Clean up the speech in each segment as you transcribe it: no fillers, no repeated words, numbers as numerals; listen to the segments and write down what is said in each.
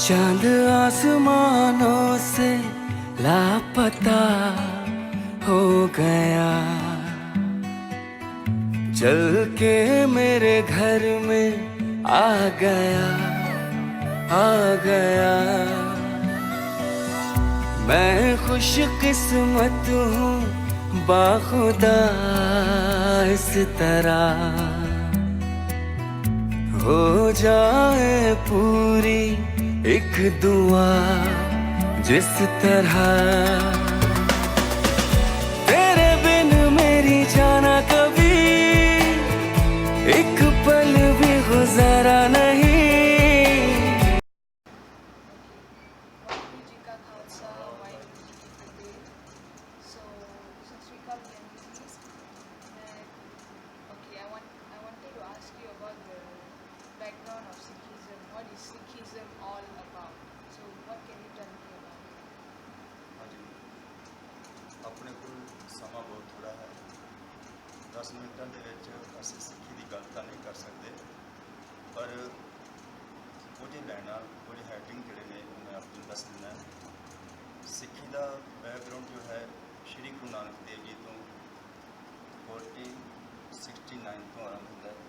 चांद आसमानों से लापता हो गया, चल के मेरे घर में आ गया, आ गया। मैं खुश किस्मत हूँ बाखुदा इस तरह हो जाए पूरी एक दुआ जिस तरह। तेरे बिन मेरी जाना कभी एक पल भी गुजारा नहीं। ਵਾਹਿਗੁਰੂ ਜੀ ਕਾ ਖਾਲਸਾ ਵਾਹਿਗੁਰੂ ਜੀ ਕੀ ਫਤਿਹ। ਸੋ ਸਤਿ ਸ਼੍ਰੀ ਅਕਾਲ ਬੇਨਤੀਜ਼। I wanted to ask you about the background of Sikhism. What is Sikhism all about? So what can you tell me about it? ਹਾਂਜੀ, ਆਪਣੇ ਕੋਲ ਸਮਾਂ ਬਹੁਤ ਥੋੜ੍ਹਾ ਹੈ। 10 ਮਿੰਟਾਂ ਦੇ ਵਿੱਚ ਅਸੀਂ ਸਿੱਖੀ ਦੀ ਗੱਲ ਤਾਂ ਨਹੀਂ ਕਰ ਸਕਦੇ, ਪਰ ਕੁਝ ਲੈਣਾ ਕੁਝ ਹੈਡਿੰਗ ਜਿਹੜੇ ਨੇ ਉਹ ਮੈਂ ਆਪ ਨੂੰ ਦੱਸ ਦਿੰਦਾ। ਸਿੱਖੀ ਦਾ ਬੈਕਗਰਾਊਂਡ ਜੋ ਹੈ ਸ਼੍ਰੀ ਗੁਰੂ ਨਾਨਕ ਦੇਵ ਜੀ ਤੋਂ 1469 ਤੋਂ ਆਰੰਭ ਹੁੰਦਾ ਹੈ।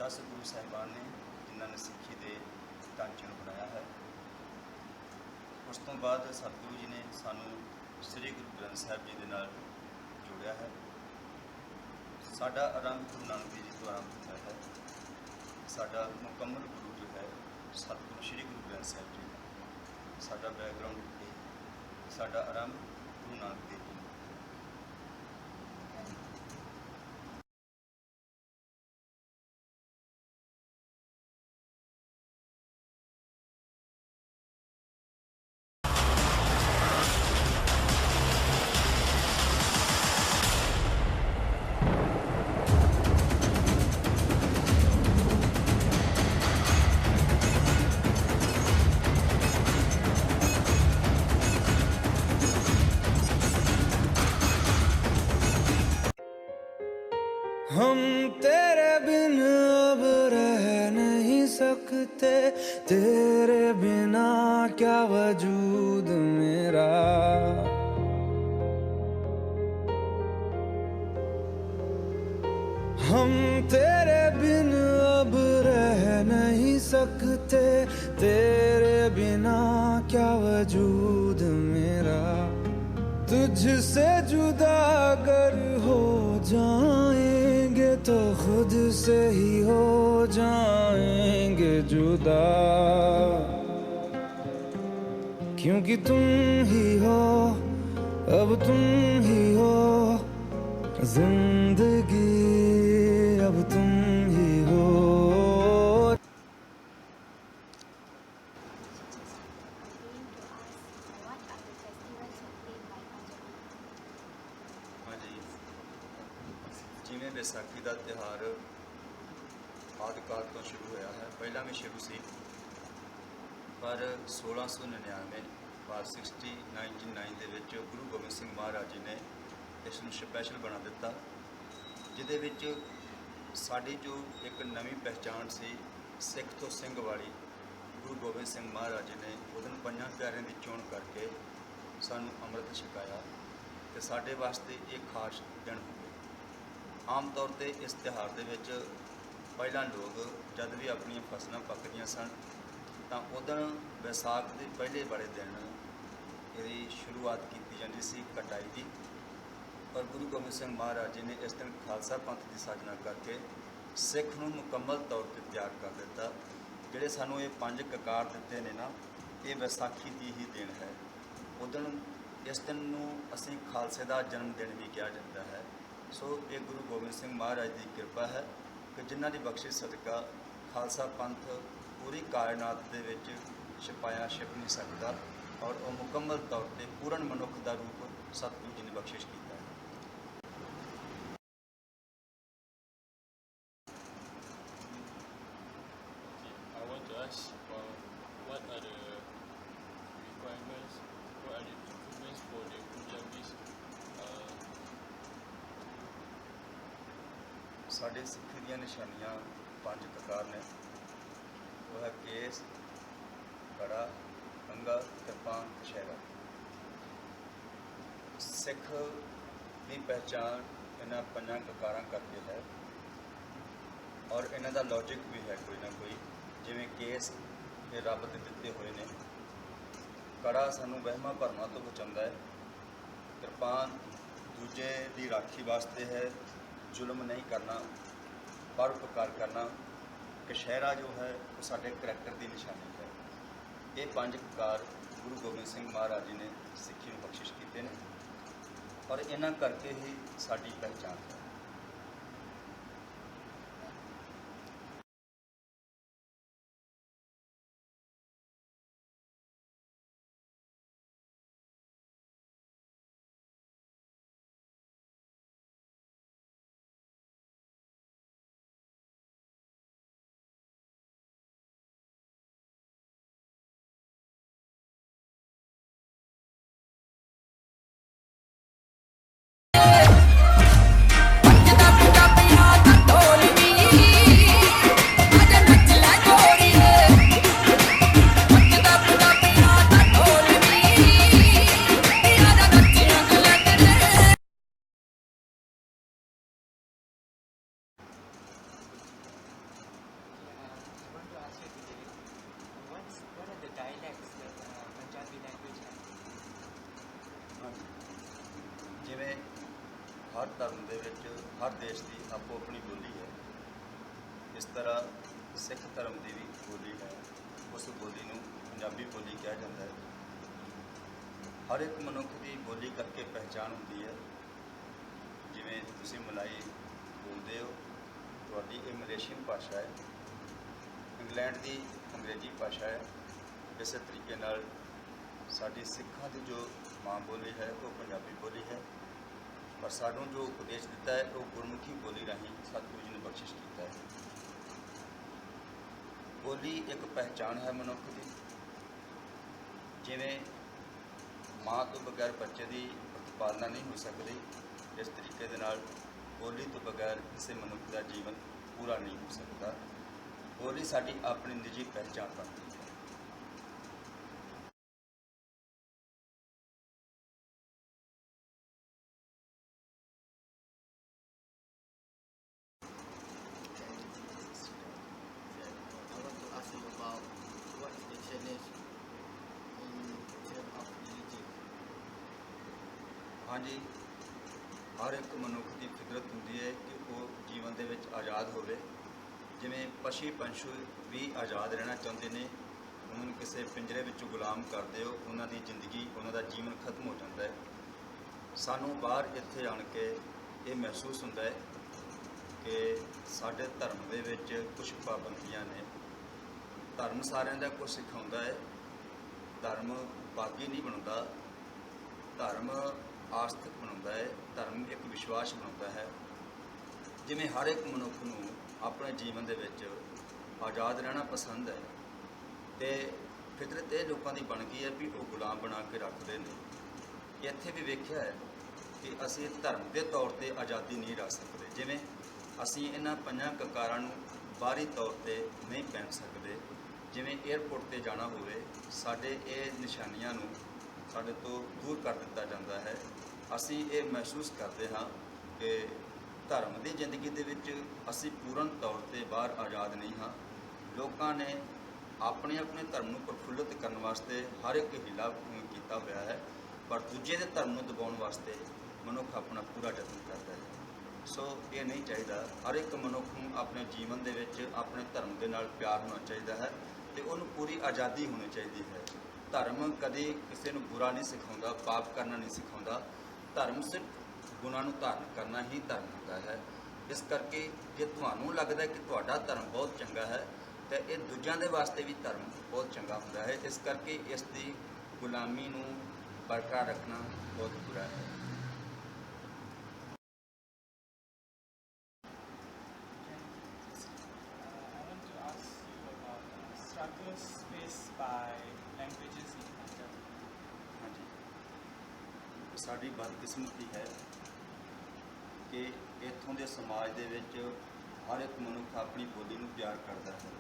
10 ਗੁਰੂ ਸਾਹਿਬਾਨ ਨੇ ਜਿਨ੍ਹਾਂ ਨੇ ਸਿੱਖੀ ਦੇ ਢਾਂਚੇ ਨੂੰ ਬਣਾਇਆ ਹੈ। ਉਸ ਤੋਂ ਬਾਅਦ ਸਤਿਗੁਰੂ ਜੀ ਨੇ ਸਾਨੂੰ ਸ੍ਰੀ ਗੁਰੂ ਗ੍ਰੰਥ ਸਾਹਿਬ ਜੀ ਦੇ ਨਾਲ ਜੋੜਿਆ ਹੈ। ਸਾਡਾ ਆਰੰਭ ਗੁਰੂ ਨਾਨਕ ਦੇਵ ਜੀ ਤੋਂ ਆਰੰਭ ਹੁੰਦਾ ਹੈ। ਸਾਡਾ ਮੁਕੰਮਲ ਗੁਰੂ ਜੋ ਹੈ ਸਤਿਗੁਰੂ ਸ੍ਰੀ ਗੁਰੂ ਗ੍ਰੰਥ ਸਾਹਿਬ ਜੀ। ਸਾਡਾ ਬੈਕਗਰਾਊਂਡ ਇਹ, ਸਾਡਾ ਆਰੰਭ ਗੁਰੂ ਨਾਨਕ ਦੇਵ ਜੀ। हम तेरे बिन अब रह नहीं सकते, तेरे बिना क्या वजूद मेरा। हम तेरे बिन अब रह नहीं सकते, तेरे बिना क्या वजूद मेरा। तुझसे जुदा अगर हो जाएंगे तो खुद से ही हो जाएंगे जुदा, क्योंकि तुम ही हो, अब तुम ही हो जिंदगी, अब तुम ही हो। ਹਾਂਜੀ, ਜਿਵੇਂ ਵਿਸਾਖੀ ਦਾ ਤਿਉਹਾਰ ਆਦਿ ਕਾਲ ਤੋਂ ਸ਼ੁਰੂ ਹੋਇਆ ਹੈ, ਪਹਿਲਾਂ ਵੀ ਸ਼ੁਰੂ ਸੀ, ਪਰ 1699 1999 ਦੇ ਵਿੱਚ ਗੁਰੂ ਗੋਬਿੰਦ ਸਿੰਘ ਮਹਾਰਾਜ ਜੀ ਨੇ ਇਸ ਨੂੰ ਸਪੈਸ਼ਲ ਬਣਾ ਦਿੱਤਾ, ਜਿਹਦੇ ਵਿੱਚ ਸਾਡੀ ਜੋ ਇੱਕ ਨਵੀਂ ਪਹਿਚਾਣ ਸੀ ਸਿੱਖ ਤੋਂ ਸਿੰਘ ਵਾਲੀ, ਗੁਰੂ ਗੋਬਿੰਦ ਸਿੰਘ ਮਹਾਰਾਜ ਜੀ ਨੇ ਉਹਨੂੰ 5 ਪਿਆਰਿਆਂ ਦੀ ਚੋਣ ਕਰਕੇ ਸਾਨੂੰ ਅੰਮ੍ਰਿਤ ਛਕਾਇਆ ਅਤੇ ਸਾਡੇ ਵਾਸਤੇ ਇਹ ਖਾਸ ਦਿਨ ਹੋ ਗਿਆ। ਆਮ ਤੌਰ 'ਤੇ ਇਸ ਤਿਉਹਾਰ ਦੇ ਵਿੱਚ ਪਹਿਲਾਂ ਲੋਕ ਜਦ ਵੀ ਆਪਣੀਆਂ ਫਸਲਾਂ ਪੱਕਦੀਆਂ ਸਨ ਤਾਂ ਉਦੋਂ ਵਿਸਾਖ ਦੇ ਪਹਿਲੇ ਵਾਲੇ ਦਿਨ ਇਹਦੀ ਸ਼ੁਰੂਆਤ ਕੀਤੀ ਜਾਂਦੀ ਸੀ ਕਟਾਈ ਦੀ, ਪਰ ਗੁਰੂ ਗੋਬਿੰਦ ਸਿੰਘ ਮਹਾਰਾਜ ਜੀ ਨੇ ਇਸ ਦਿਨ ਖਾਲਸਾ ਪੰਥ ਦੀ ਸਾਜਨਾ ਕਰਕੇ ਸਿੱਖ ਨੂੰ ਮੁਕੰਮਲ ਤੌਰ 'ਤੇ ਤਿਆਰ ਕਰ ਦਿੱਤਾ। ਜਿਹੜੇ ਸਾਨੂੰ ਇਹ 5 ਕਕਾਰ ਦਿੱਤੇ ਨੇ ਨਾ, ਇਹ ਵਿਸਾਖੀ ਦੀ ਹੀ ਦੇਣ ਹੈ। ਉਦੋਂ ਇਸ ਦਿਨ ਨੂੰ ਅਸੀਂ ਖਾਲਸੇ ਦਾ ਜਨਮ ਦਿਨ ਵੀ ਕਿਹਾ ਜਾਂਦਾ ਹੈ। ਸੋ ਇਹ ਗੁਰੂ ਗੋਬਿੰਦ ਸਿੰਘ ਮਹਾਰਾਜ ਦੀ ਕਿਰਪਾ ਹੈ ਕਿ ਜਿਨ੍ਹਾਂ ਦੀ ਬਖਸ਼ਿਸ਼ ਸਦਕਾ ਖਾਲਸਾ ਪੰਥ ਪੂਰੀ ਕਾਇਨਾਤ ਦੇ ਵਿੱਚ ਛਪਾਇਆ ਛਿਪ ਨਹੀਂ ਸਕਦਾ, ਔਰ ਉਹ ਮੁਕੰਮਲ ਤੌਰ 'ਤੇ ਪੂਰਨ ਮਨੁੱਖ ਦਾ ਰੂਪ ਸਤਿਗੁਰੂ ਜੀ ਨੇ ਬਖਸ਼ਿਸ਼ ਕੀਤਾ ਹੈ। I want to ask what are the requirements, what are the documents for the Punjabis? ਸਾਡੇ ਸਿੱਖ ਦੀਆਂ ਨਿਸ਼ਾਨੀਆਂ 5 ਕਕਾਰ ਨੇ। ਉਹ ਹੈ ਕੇਸ, ਕੜਾ, ਕੰਘਾ, ਕਿਰਪਾਨ, ਕਛਹਿਰਾ। ਸਿੱਖ ਦੀ ਪਹਿਚਾਣ ਇਹਨਾਂ ਪੰਜਾਂ ਕਕਾਰਾਂ ਕਰਕੇ ਹੈ ਔਰ ਇਹਨਾਂ ਦਾ ਲੌਜਿਕ ਵੀ ਹੈ ਕੋਈ ਨਾ ਕੋਈ। ਜਿਵੇਂ ਕੇਸ ਇਹ ਰੱਬ ਦੇ ਦਿੱਤੇ ਹੋਏ ਨੇ, ਕੜਾ ਸਾਨੂੰ ਵਹਿਮਾਂ ਭਰਮਾਂ ਤੋਂ ਬਚਾਉਂਦਾ ਹੈ, ਕਿਰਪਾਨ ਦੂਜੇ ਦੀ ਰਾਖੀ ਵਾਸਤੇ ਹੈ, ਜ਼ੁਲਮ ਨਹੀਂ ਕਰਨਾ, ਪਰਉਪਕਾਰ ਕਰਨਾ। ਕਛਹਿਰਾ ਜੋ ਹੈ ਉਹ ਸਾਡੇ ਕਰੈਕਟਰ ਦੀ ਨਿਸ਼ਾਨੀ ਹੈ। ਇਹ ਪੰਜ ਕਕਾਰ ਗੁਰੂ ਗੋਬਿੰਦ ਸਿੰਘ ਮਹਾਰਾਜ ਜੀ ਨੇ ਸਿੱਖੀ ਨੂੰ ਬਖਸ਼ਿਸ਼ ਕੀਤੇ ਨੇ ਔਰ ਇਹਨਾਂ ਕਰਕੇ ਹੀ ਸਾਡੀ ਪਹਿਚਾਣ ਹੈ। ਜਿਵੇਂ ਹਰ ਧਰਮ ਦੇ ਵਿੱਚ ਹਰ ਦੇਸ਼ ਦੀ ਆਪੋ ਆਪਣੀ ਬੋਲੀ ਹੈ, ਇਸ ਤਰ੍ਹਾਂ ਸਿੱਖ ਧਰਮ ਦੀ ਵੀ ਬੋਲੀ ਹੈ। ਉਸ ਬੋਲੀ ਨੂੰ ਪੰਜਾਬੀ ਬੋਲੀ ਕਿਹਾ ਜਾਂਦਾ ਹੈ। ਹਰ ਇੱਕ ਮਨੁੱਖ ਦੀ ਬੋਲੀ ਕਰਕੇ ਪਹਿਚਾਣ ਹੁੰਦੀ ਹੈ। ਜਿਵੇਂ ਤੁਸੀਂ ਮਲਾਈ ਬੋਲਦੇ ਹੋ, ਤੁਹਾਡੀ ਇਹ ਮਲੇਸ਼ੀਅਨ ਭਾਸ਼ਾ ਹੈ, ਇੰਗਲੈਂਡ ਦੀ ਅੰਗਰੇਜ਼ੀ ਭਾਸ਼ਾ ਹੈ। ਇਸੇ ਤਰੀਕੇ ਨਾਲ ਸਾਡੀ ਸਿੱਖਾਂ ਦੀ ਜੋ ਮਾਂ ਬੋਲੀ ਹੈ ਉਹ ਪੰਜਾਬੀ ਬੋਲੀ ਹੈ, ਪਰ ਸਾਨੂੰ ਜੋ ਉਪਦੇਸ਼ ਦਿੱਤਾ ਹੈ ਉਹ ਗੁਰਮੁਖੀ ਬੋਲੀ ਰਾਹੀਂ ਸਤਿਗੁਰੂ ਜੀ ਨੇ ਬਖਸ਼ਿਸ਼ ਕੀਤਾ ਹੈ। ਬੋਲੀ ਇੱਕ ਪਹਿਚਾਣ ਹੈ ਮਨੁੱਖ ਦੀ। ਜਿਵੇਂ ਮਾਂ ਤੋਂ ਬਗੈਰ ਬੱਚੇ ਦੀ ਪ੍ਰਤਿਪਾਲਨਾ ਨਹੀਂ ਹੋ ਸਕਦੀ, ਇਸ ਤਰੀਕੇ ਦੇ ਨਾਲ ਬੋਲੀ ਤੋਂ ਬਗੈਰ ਕਿਸੇ ਮਨੁੱਖ ਦਾ ਜੀਵਨ ਪੂਰਾ ਨਹੀਂ ਹੋ ਸਕਦਾ। ਬੋਲੀ ਸਾਡੀ ਆਪਣੀ ਨਿੱਜੀ ਪਹਿਚਾਣ ਬਣਦੀ ਹੈ। ਹਾਂਜੀ, ਹਰ ਇੱਕ ਮਨੁੱਖ ਦੀ ਫਿਤਰਤ ਹੁੰਦੀ ਹੈ ਕਿ ਉਹ ਜੀਵਨ ਦੇ ਵਿੱਚ ਆਜ਼ਾਦ ਹੋਵੇ। ਜਿਵੇਂ ਪਸ਼ੂ ਪੰਛੀ ਵੀ ਆਜ਼ਾਦ ਰਹਿਣਾ ਚਾਹੁੰਦੇ ਨੇ, ਉਹਨਾਂ ਨੂੰ ਕਿਸੇ ਪਿੰਜਰੇ ਵਿੱਚ ਗੁਲਾਮ ਕਰਦੇ ਹੋ, ਉਹਨਾਂ ਦੀ ਜ਼ਿੰਦਗੀ, ਉਹਨਾਂ ਦਾ ਜੀਵਨ ਖਤਮ ਹੋ ਜਾਂਦਾ ਹੈ। ਸਾਨੂੰ ਬਾਹਰ ਇੱਥੇ ਆਣ ਕੇ ਇਹ ਮਹਿਸੂਸ ਹੁੰਦਾ ਹੈ ਕਿ ਸਾਡੇ ਧਰਮ ਦੇ ਵਿੱਚ ਕੁਝ ਪਾਬੰਦੀਆਂ ਨੇ। ਧਰਮ ਸਾਰਿਆਂ ਦਾ ਕੁਝ ਸਿਖਾਉਂਦਾ ਹੈ। ਧਰਮ ਬਾਗੀ ਨਹੀਂ ਬਣਾਉਂਦਾ, ਧਰਮ ਆਸਥਕ ਬਣਾਉਂਦਾ ਹੈ, ਧਰਮ ਇੱਕ ਵਿਸ਼ਵਾਸ ਬਣਾਉਂਦਾ ਹੈ। ਜਿਵੇਂ ਹਰ ਇੱਕ ਮਨੁੱਖ ਨੂੰ ਆਪਣੇ ਜੀਵਨ ਦੇ ਵਿੱਚ ਆਜ਼ਾਦ ਰਹਿਣਾ ਪਸੰਦ ਹੈ ਅਤੇ ਫਿਤਰਤ ਇਹ ਲੋਕਾਂ ਦੀ ਬਣ ਗਈ ਹੈ ਵੀ ਉਹ ਗੁਲਾਮ ਬਣਾ ਕੇ ਰੱਖਦੇ ਨੇ। ਇੱਥੇ ਵੀ ਵੇਖਿਆ ਹੈ ਕਿ ਅਸੀਂ ਧਰਮ ਦੇ ਤੌਰ 'ਤੇ ਆਜ਼ਾਦੀ ਨਹੀਂ ਰੱਖ ਸਕਦੇ। ਜਿਵੇਂ ਅਸੀਂ ਇਹਨਾਂ ਪੰਜਾਂ ਕਕਾਰਾਂ ਨੂੰ ਬਾਹਰੀ ਤੌਰ 'ਤੇ ਨਹੀਂ ਪਹਿਨ ਸਕਦੇ। ਜਿਵੇਂ ਏਅਰਪੋਰਟ 'ਤੇ ਜਾਣਾ ਹੋਵੇ, ਸਾਡੇ ਇਹ ਨਿਸ਼ਾਨੀਆਂ ਨੂੰ ਸਾਡੇ ਤੋਂ ਦੂਰ ਕਰ ਦਿੱਤਾ ਜਾਂਦਾ ਹੈ। ਅਸੀਂ ਇਹ ਮਹਿਸੂਸ ਕਰਦੇ ਹਾਂ ਕਿ ਧਰਮ ਦੀ ਜ਼ਿੰਦਗੀ ਦੇ ਵਿੱਚ ਅਸੀਂ ਪੂਰਨ ਤੌਰ 'ਤੇ ਬਾਹਰ ਆਜ਼ਾਦ ਨਹੀਂ ਹਾਂ। ਲੋਕਾਂ ਨੇ ਆਪਣੇ ਆਪਣੇ ਧਰਮ ਨੂੰ ਪ੍ਰਫੁੱਲਿਤ ਕਰਨ ਵਾਸਤੇ ਹਰ ਇੱਕ ਹੀਲਾ ਕੀਤਾ ਹੋਇਆ ਹੈ, ਪਰ ਦੂਜੇ ਦੇ ਧਰਮ ਨੂੰ ਦਬਾਉਣ ਵਾਸਤੇ ਮਨੁੱਖ ਆਪਣਾ ਪੂਰਾ ਯਤਨ ਕਰਦਾ ਹੈ। ਸੋ ਇਹ ਨਹੀਂ ਚਾਹੀਦਾ। ਹਰ ਇੱਕ ਮਨੁੱਖ ਨੂੰ ਆਪਣੇ ਜੀਵਨ ਦੇ ਵਿੱਚ ਆਪਣੇ ਧਰਮ ਦੇ ਨਾਲ ਪਿਆਰ ਹੋਣਾ ਚਾਹੀਦਾ ਹੈ ਅਤੇ ਉਹਨੂੰ ਪੂਰੀ ਆਜ਼ਾਦੀ ਹੋਣੀ ਚਾਹੀਦੀ ਹੈ। ਧਰਮ ਕਦੇ ਕਿਸੇ ਨੂੰ ਬੁਰਾ ਨਹੀਂ ਸਿਖਾਉਂਦਾ, ਪਾਪ ਕਰਨਾ ਨਹੀਂ ਸਿਖਾਉਂਦਾ। ਧਰਮ ਸਿਰਫ ਗੁਣਾਂ ਨੂੰ ਧਾਰਨ ਕਰਨਾ ਹੀ ਧਰਮ ਹੁੰਦਾ ਹੈ। ਇਸ ਕਰਕੇ ਜੇ ਤੁਹਾਨੂੰ ਲੱਗਦਾ ਕਿ ਤੁਹਾਡਾ ਧਰਮ ਬਹੁਤ ਚੰਗਾ ਹੈ ਤਾਂ ਇਹ ਦੂਜਿਆਂ ਦੇ ਵਾਸਤੇ ਵੀ ਧਰਮ ਬਹੁਤ ਚੰਗਾ ਹੁੰਦਾ ਹੈ। ਇਸ ਕਰਕੇ ਇਸ ਦੀ ਗੁਲਾਮੀ ਨੂੰ ਬਰਕਰਾਰ ਰੱਖਣਾ ਬਹੁਤ ਬੁਰਾ ਹੈ। Struggles faced by languages in Punjab. ਹਾਂਜੀ, ਸਾਡੀ ਬਦਕਿਸਮਤੀ ਹੈ ਕਿ ਇੱਥੋਂ ਦੇ ਸਮਾਜ ਦੇ ਵਿੱਚ ਹਰ ਇੱਕ ਮਨੁੱਖ ਆਪਣੀ ਬੋਲੀ ਨੂੰ ਪਿਆਰ ਕਰਦਾ ਹੈ,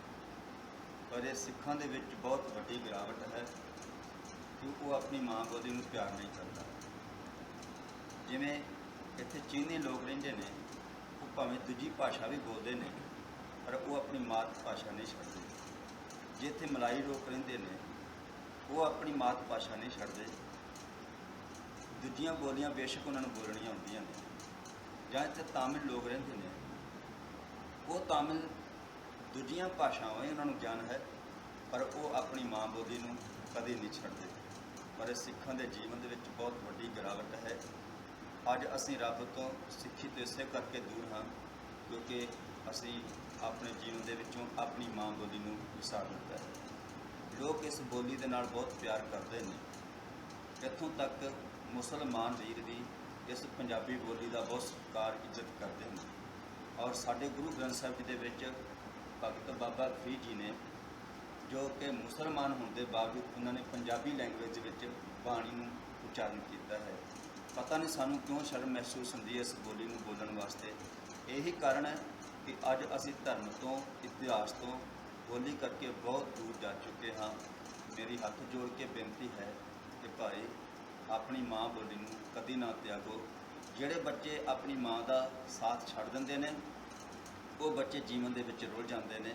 ਪਰ ਇਹ ਸਿੱਖਾਂ ਦੇ ਵਿੱਚ ਬਹੁਤ ਵੱਡੀ ਗਿਰਾਵਟ ਹੈ ਕਿ ਉਹ ਆਪਣੀ ਮਾਂ ਬੋਲੀ ਨੂੰ ਪਿਆਰ ਨਹੀਂ ਕਰਦਾ। ਜਿਵੇਂ ਇੱਥੇ ਚੀਨੀ ਲੋਕ ਰਹਿੰਦੇ ਨੇ, ਉਹ ਭਾਵੇਂ ਦੂਜੀ ਭਾਸ਼ਾ ਵੀ ਬੋਲਦੇ ਨੇ ਪਰ ਉਹ ਆਪਣੀ ਮਾਤ ਭਾਸ਼ਾ ਨਹੀਂ ਛੱਡਦੇ। ਜੇ ਇੱਥੇ ਮਲਾਈ ਲੋਕ ਰਹਿੰਦੇ ਨੇ, ਉਹ ਆਪਣੀ ਮਾਤ ਭਾਸ਼ਾ ਨਹੀਂ ਛੱਡਦੇ। ਦੂਜੀਆਂ ਬੋਲੀਆਂ ਬੇਸ਼ੱਕ ਉਹਨਾਂ ਨੂੰ ਬੋਲਣੀਆਂ ਆਉਂਦੀਆਂ ਨੇ। ਜਾਂ ਇੱਥੇ ਤਾਮਿਲ ਲੋਕ ਰਹਿੰਦੇ ਨੇ, ਉਹ ਤਾਮਿਲ ਦੂਜੀਆਂ ਭਾਸ਼ਾਵਾਂ ਉਹਨਾਂ ਨੂੰ ਗਿਆਨ ਹੈ ਪਰ ਉਹ ਆਪਣੀ ਮਾਂ ਬੋਲੀ ਨੂੰ ਕਦੇ ਨਹੀਂ ਛੱਡਦੇ। ਪਰ ਸਿੱਖਾਂ ਦੇ ਜੀਵਨ ਦੇ ਵਿੱਚ ਬਹੁਤ ਵੱਡੀ ਗਿਰਾਵਟ ਹੈ। ਅੱਜ ਅਸੀਂ ਰੱਬ ਤੋਂ, ਸਿੱਖੀ ਤੋਂ ਇਸੇ ਕਰਕੇ ਦੂਰ ਹਾਂ ਕਿਉਂਕਿ ਅਸੀਂ ਆਪਣੇ ਜੀਵਨ ਦੇ ਵਿੱਚੋਂ ਆਪਣੀ ਮਾਂ ਬੋਲੀ ਨੂੰ ਵਿਸਾਰ ਦਿੱਤਾ ਹੈ। ਲੋਕ ਇਸ ਬੋਲੀ ਦੇ ਨਾਲ ਬਹੁਤ ਪਿਆਰ ਕਰਦੇ ਨੇ। ਇੱਥੋਂ ਤੱਕ ਮੁਸਲਮਾਨ ਵੀਰ ਵੀ ਇਸ ਪੰਜਾਬੀ ਬੋਲੀ ਦਾ ਬਹੁਤ ਸਤਿਕਾਰ, ਇੱਜ਼ਤ ਕਰਦੇ ਨੇ। ਔਰ ਸਾਡੇ ਗੁਰੂ ਗ੍ਰੰਥ ਸਾਹਿਬ ਜੀ ਦੇ ਵਿੱਚ ਭਗਤ ਬਾਬਾ ਫਰੀਦ ਜੀ ਨੇ, ਜੋ ਕਿ ਮੁਸਲਮਾਨ ਹੋਣ ਦੇ ਬਾਵਜੂਦ ਉਹਨਾਂ ਨੇ ਪੰਜਾਬੀ ਲੈਂਗੁਏਜ ਵਿੱਚ ਬਾਣੀ ਨੂੰ ਉਚਾਰਨ ਕੀਤਾ ਹੈ। ਪਤਾ ਨਹੀਂ ਸਾਨੂੰ ਕਿਉਂ ਸ਼ਰਮ ਮਹਿਸੂਸ ਹੁੰਦੀ ਹੈ ਇਸ ਬੋਲੀ ਨੂੰ ਬੋਲਣ ਵਾਸਤੇ। ਇਹੀ ਕਾਰਨ ਹੈ ਕਿ ਅੱਜ ਅਸੀਂ ਧਰਮ ਤੋਂ, ਇਤਿਹਾਸ ਤੋਂ, ਬੋਲੀ ਕਰਕੇ ਬਹੁਤ ਦੂਰ ਜਾ ਚੁੱਕੇ ਹਾਂ। ਮੇਰੀ ਹੱਥ ਜੋੜ ਕੇ ਬੇਨਤੀ ਹੈ ਕਿ ਭਾਈ ਆਪਣੀ ਮਾਂ ਬੋਲੀ ਨੂੰ ਕਦੀ ਨਾ ਤਿਆਗੋ। ਜਿਹੜੇ ਬੱਚੇ ਆਪਣੀ ਮਾਂ ਦਾ ਸਾਥ ਛੱਡ ਦਿੰਦੇ ਨੇ, ਉਹ ਬੱਚੇ ਜੀਵਨ ਦੇ ਵਿੱਚ ਰੁੱਝ ਜਾਂਦੇ ਨੇ,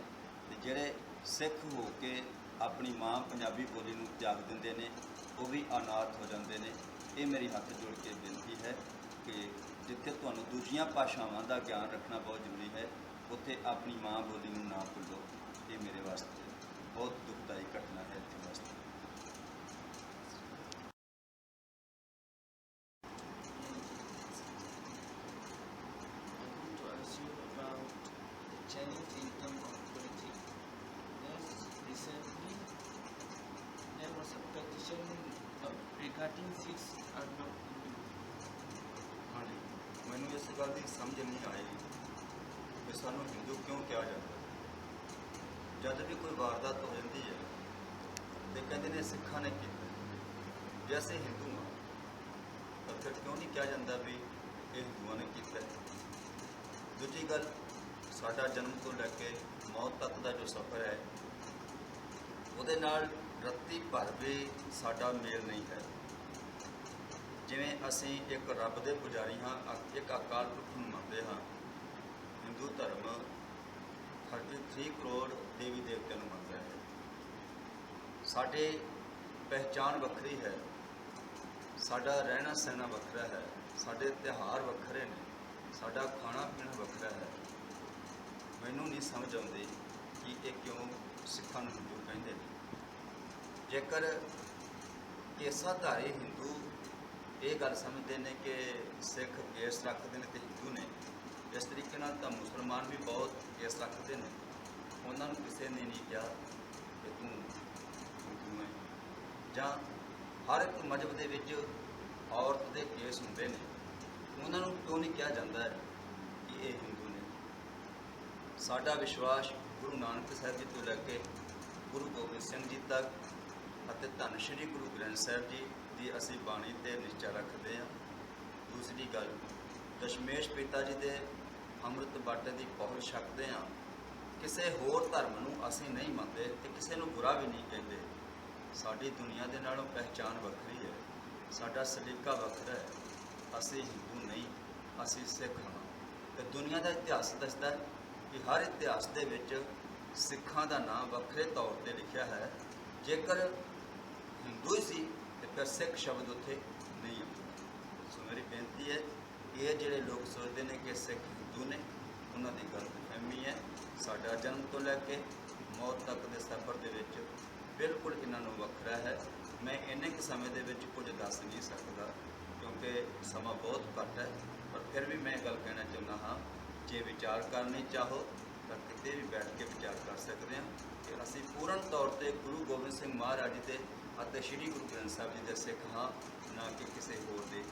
ਤੇ ਜਿਹੜੇ ਸਿੱਖ ਹੋ ਕੇ ਆਪਣੀ ਮਾਂ ਪੰਜਾਬੀ ਬੋਲੀ ਨੂੰ ਤਿਆਗ ਦਿੰਦੇ ਨੇ, ਉਹ ਵੀ ਅਨਾਥ ਹੋ ਜਾਂਦੇ ਨੇ। ਇਹ ਮੇਰੀ ਹੱਥ ਜੋੜ ਕੇ ਬੇਨਤੀ ਹੈ ਕਿ ਜਿੱਥੇ ਤੁਹਾਨੂੰ ਦੂਜੀਆਂ ਭਾਸ਼ਾਵਾਂ ਦਾ ਗਿਆਨ ਰੱਖਣਾ ਬਹੁਤ ਜ਼ਰੂਰੀ ਹੈ, ਉੱਥੇ ਆਪਣੀ ਮਾਂ ਬੋਲੀ ਨੂੰ ਨਾ ਭੁੱਲੋ। ਇਹ ਮੇਰੇ ਵਾਸਤੇ ਬਹੁਤ ਦੁਖਦਾਈ ਘਟਨਾ ਹੈ ਇੱਥੇ ਵਾਸਤੇ। To ask you about the Chinese income of politics. Yes, recently there was a petition regarding Sikhs are not Hindu. ਹਾਂਜੀ, ਮੈਨੂੰ ਇਸ ਗੱਲ ਦੀ ਸਮਝ ਨਹੀਂ ਆਈ ਕਿ ਸਾਨੂੰ ਹਿੰਦੂ ਕਿਉਂ ਕਿਹਾ ਜਾਂਦਾ। ਜਦ ਵੀ ਕੋਈ ਵਾਰਦਾਤ ਹੋ ਜਾਂਦੀ ਹੈ ਤੇ ਕਹਿੰਦੇ ਨੇ ਸਿੱਖਾਂ ਨੇ ਕੀਤੀ, ਜੇ ਅਸੀਂ ਹਿੰਦੂ ਹਾਂ ਤਾਂ ਫਿਰ ਕਿਉਂ ਨਹੀਂ ਕਿਹਾ ਜਾਂਦਾ ਵੀ ਇਹ ਹਿੰਦੂਆਂ ਨੇ ਕੀਤਾ। ਦੂਜੀ ਗੱਲ, ਸਾਡਾ ਜਨਮ ਤੋਂ ਲੈ ਕੇ ਮੌਤ ਤੱਕ ਦਾ ਜੋ ਸਫ਼ਰ ਹੈ, ਉਹਦੇ ਨਾਲ ਰੱਤੀ ਭਰ ਵੀ ਸਾਡਾ ਮੇਲ ਨਹੀਂ ਹੈ। ਜਿਵੇਂ ਅਸੀਂ ਇੱਕ ਰੱਬ ਦੇ ਪੁਜਾਰੀ ਹਾਂ, ਇੱਕ ਅਕਾਲ ਪੁਰਖ ਨੂੰ ਮੰਨਦੇ ਹਾਂ। ਹਿੰਦੂ ਧਰਮ 33 ਕਰੋੜ ਦੇਵੀ ਦੇਵਤਿਆਂ ਨੂੰ ਮੰਨਦਾ ਹੈ। ਸਾਡੀ ਪਹਿਚਾਣ ਵੱਖਰੀ ਹੈ, ਸਾਡਾ ਰਹਿਣਾ ਸਹਿਣਾ ਵੱਖਰਾ ਹੈ, ਸਾਡੇ ਤਿਉਹਾਰ ਵੱਖਰੇ ਨੇ, ਸਾਡਾ ਖਾਣਾ ਪੀਣਾ ਵੱਖਰਾ ਹੈ। ਮੈਨੂੰ ਨਹੀਂ ਸਮਝ ਆਉਂਦੀ ਕਿ ਇਹ ਕਿਉਂ ਸਿੱਖਾਂ ਨੂੰ ਹਿੰਦੂ ਕਹਿੰਦੇ ਨੇ। ਜੇਕਰ ਕੇਸਾਧਾਰੀ ਹਿੰਦੂ ਇਹ ਗੱਲ ਸਮਝਦੇ ਨੇ ਕਿ ਸਿੱਖ ਕੇਸ ਰੱਖਦੇ ਨੇ ਤੇ ਹਿੰਦੂ ਨੇ, ਇਸ ਤਰੀਕੇ ਨਾਲ ਤਾਂ ਮੁਸਲਮਾਨ ਵੀ ਬਹੁਤ ਕੇਸ ਰੱਖਦੇ ਨੇ। ਉਹਨਾਂ ਨੂੰ ਕਿਸੇ ਨੇ ਨਹੀਂ ਕਿਹਾ ਕਿ ਤੂੰ ਹਿੰਦੂ ਹੈ। ਜਾਂ ਹਰ ਇੱਕ ਮਜ਼ਹਬ ਦੇ ਵਿੱਚ ਔਰਤ ਦੇ ਕੇਸ ਹੁੰਦੇ ਨੇ, ਉਹਨਾਂ ਨੂੰ ਕਿਉਂ ਨਹੀਂ ਕਿਹਾ ਜਾਂਦਾ ਹੈ ਕਿ ਇਹ ਹਿੰਦੂ ਨੇ। ਸਾਡਾ ਵਿਸ਼ਵਾਸ ਗੁਰੂ ਨਾਨਕ ਸਾਹਿਬ ਜੀ ਤੋਂ ਲੈ ਕੇ ਗੁਰੂ ਗੋਬਿੰਦ ਸਿੰਘ ਜੀ ਤੱਕ ਅਤੇ ਧੰਨ ਸ਼੍ਰੀ ਗੁਰੂ ਗ੍ਰੰਥ ਸਾਹਿਬ ਜੀ ਦੀ ਅਸੀਂ ਬਾਣੀ 'ਤੇ ਨਿਸ਼ਚਾ ਰੱਖਦੇ ਹਾਂ। ਦੂਸਰੀ ਗੱਲ, ਦਸ਼ਮੇਸ਼ ਪਿਤਾ ਜੀ ਦੇ ਅੰਮ੍ਰਿਤ ਬਾਟੇ ਦੀ ਪਹੁਲ ਛਕਦੇ ਹਾਂ। ਕਿਸੇ ਹੋਰ ਧਰਮ ਨੂੰ ਅਸੀਂ ਨਹੀਂ ਮੰਨਦੇ ਤੇ ਕਿਸੇ ਨੂੰ ਬੁਰਾ ਵੀ ਨਹੀਂ ਕਹਿੰਦੇ। ਸਾਡੀ ਦੁਨੀਆ ਦੇ ਨਾਲੋਂ ਪਹਿਚਾਣ ਵੱਖਰੀ ਹੈ, ਸਾਡਾ ਸਲੀਕਾ ਵੱਖਰਾ ਹੈ। ਅਸੀਂ ਹਿੰਦੂ ਨਹੀਂ, ਅਸੀਂ ਸਿੱਖ ਹਾਂ। ਤੇ ਦੁਨੀਆ ਦਾ ਇਤਿਹਾਸ ਦੱਸਦਾ ਹੈ ਕਿ ਹਰ ਇਤਿਹਾਸ ਦੇ ਵਿੱਚ ਸਿੱਖਾਂ ਦਾ ਨਾਮ ਵੱਖਰੇ ਤੌਰ 'ਤੇ ਲਿਖਿਆ ਹੈ। ਜੇਕਰ ਹਿੰਦੂ ਹੀ ਸੀ ਤੇ ਫਿਰ ਸਿੱਖ ਸ਼ਬਦ ਉੱਥੇ ਨਹੀਂ ਆਉਂਦਾ। ਸੋ ਮੇਰੀ ਬੇਨਤੀ ਹੈ, ਇਹ ਜਿਹੜੇ ਲੋਕ ਸੋਚਦੇ ਨੇ ਕਿ ਸਿੱਖ ਹਿੰਦੂ ਨੇ, ਉਹਨਾਂ ਦੀ ਗਲਤਫਹਿਮੀ ਹੈ। ਸਾਡਾ ਜਨਮ ਤੋਂ ਲੈ ਕੇ ਮੌਤ ਤੱਕ ਦੇ ਸਫ਼ਰ ਦੇ ਵਿੱਚ ਬਿਲਕੁਲ ਇਹਨਾਂ ਨੂੰ ਵੱਖਰਾ ਹੈ। ਮੈਂ ਇੰਨੇ ਕੁ ਸਮੇਂ ਦੇ ਵਿੱਚ ਕੁਝ ਦੱਸ ਨਹੀਂ ਸਕਦਾ ਕਿਉਂਕਿ ਸਮਾਂ ਬਹੁਤ ਘੱਟ ਹੈ, ਪਰ ਫਿਰ ਵੀ ਮੈਂ ਗੱਲ ਕਹਿਣਾ ਚਾਹੁੰਦਾ ਹਾਂ, ਜੇ ਵਿਚਾਰ ਕਰਨੀ ਚਾਹੋ ਤਾਂ ਕਿਤੇ ਵੀ ਬੈਠ ਕੇ ਵਿਚਾਰ ਕਰ ਸਕਦੇ ਹਾਂ ਕਿ ਅਸੀਂ ਪੂਰਨ ਤੌਰ 'ਤੇ ਗੁਰੂ ਗੋਬਿੰਦ ਸਿੰਘ ਮਹਾਰਾਜ ਜੀ ਦੇ ਅਤੇ ਸ਼੍ਰੀ ਗੁਰੂ ਗ੍ਰੰਥ ਸਾਹਿਬ ਜੀ ਦੇ ਸਿੱਖ ਹਾਂ, ਨਾ ਕਿ ਕਿਸੇ ਹੋਰ ਦੇ।